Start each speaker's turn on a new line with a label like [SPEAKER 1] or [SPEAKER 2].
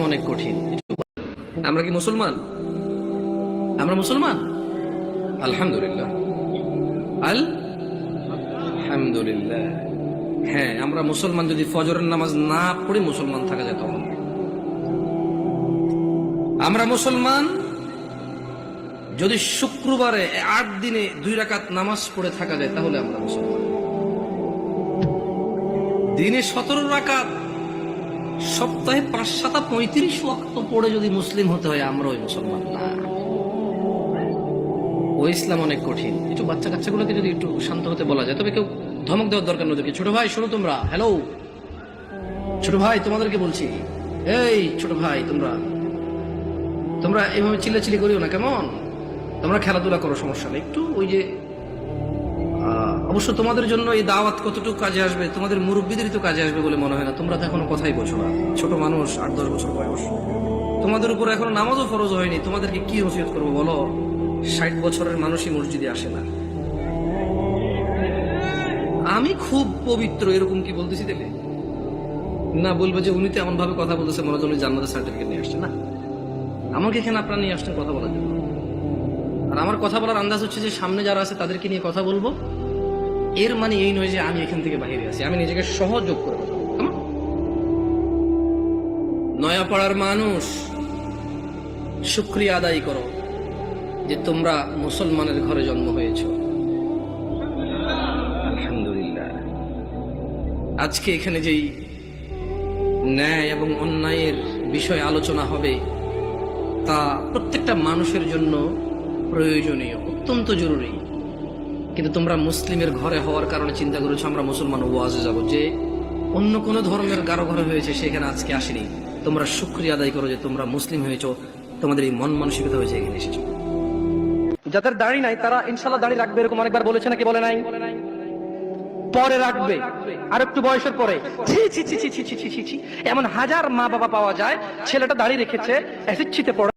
[SPEAKER 1] অনেক কঠিন। আমরা কি মুসলমান? আমরা মুসলমান? আলহামদুলিল্লাহ, আলহামদুলিল্লাহ। হ্যাঁ, আমরা মুসলমান। যদি ফজরের নামাজ না পড়ে মুসলমান থাকা যেত। আমরা মুসলমান যদি শুক্রবারে 8 দিনে 2 রাকাত নামাজ পড়ে থাকা যায়, তাহলে আমরা মুসলমান। দিনে 17 রাকাত, সপ্তাহে 5-7-35 ওয়াক্ত পড়ে যদি মুসলিম হতে হয়, আমরা ওই মুসলমান না। ওই ইসলাম অনেক কঠিন। একটু বাচ্চা কাচ্চাগুলোকে যদি একটু শান্ত হতে বলা যায়, তবে কেউ ধমক দেওয়ার দরকার নয়। ছোট ভাই শোনো, তোমরা হ্যালো, ছোট ভাই তোমাদেরকে বলছি, এই ছোট ভাই, তোমরা এইভাবে চিল্লাচিল্লি করিও না, কেমন? তোমরা খেলাধুলা করো, সমস্যা নেই। একটু ওই যে অবশ্য তোমাদের জন্য এই দাওয়াত কতটুকু কাজে আসবে, তোমাদের মুরব্বীদেরই তো কাজে আসবে বলে মনে হয় না। তোমরা তো এখনো কথাই বলছো না, ছোট মানুষ, 8-10 বছর বয়স। তোমাদের উপর এখনো নামাজও ফরজ হয়নি, তোমাদেরকে কি নসিহত করবো বলো? 60 বছরের মানুষই মসজিদে আসে না। আমি খুব পবিত্র এরকম কি বলতেছি দিলে না? বলবো যে উনি তো এমন ভাবে কথা বলতেছে মনে হয় উনি জান্নাতের সার্টিফিকেট নিয়ে আসছে। না, আমাকে এখানে আপনারা নিয়ে আসছেন কথা বলার জন্য। আর আমার কথা বলার আন্দাজ হচ্ছে যে সামনে যারা আছে তাদেরকে নিয়ে কথা বলবো। এর মানে এই নয় যে আমি এখান থেকে বাইরে আছি, আমি নিজেকে সহযোগ করে কথা বলবো। কেমন? নয়াপাড়ার মানুষ, শুকরিয়া আদায় করো যে তোমরা মুসলমানের ঘরে জন্ম হয়েছো। আলহামদুলিল্লাহ। আজকে এখানে যেই ন্যায় এবং অন্যায়ের বিষয় আলোচনা হবে, তা প্রত্যেকটা মানুষের জন্য প্রয়োজনীয়, অত্যন্ত জরুরি। কিন্তু তোমরা মুসলিমের ঘরে হওয়ার কারণে চিন্তা করেছো আমরা মুসলমান ওয়াজে যাব, যে অন্য কোন ধর্মের কারো ঘরে হয়েছে সেখানে আজকে আসেনি। তোমরা শুকরিয়া আদায় করো যে তোমরা মুসলিম হয়েছো, তোমাদের এই মন মানসিকতা হয়েছে এখানে এসেছো।
[SPEAKER 2] যাদের দাড়ি নাই তারা ইনশাল্লাহ দাড়ি রাখবে, এরকম অনেকবার বলেছে নাকি বলে নাই? পরে রাখবে, আর একটু বয়সের পরে। ছি ছি ছি ছি ছি ছি ছি ছি, এমন হাজার মা বাবা পাওয়া যায়, ছেলেটা দাড়ি রেখেছে, অ্যাসিড ছিটে পড়ে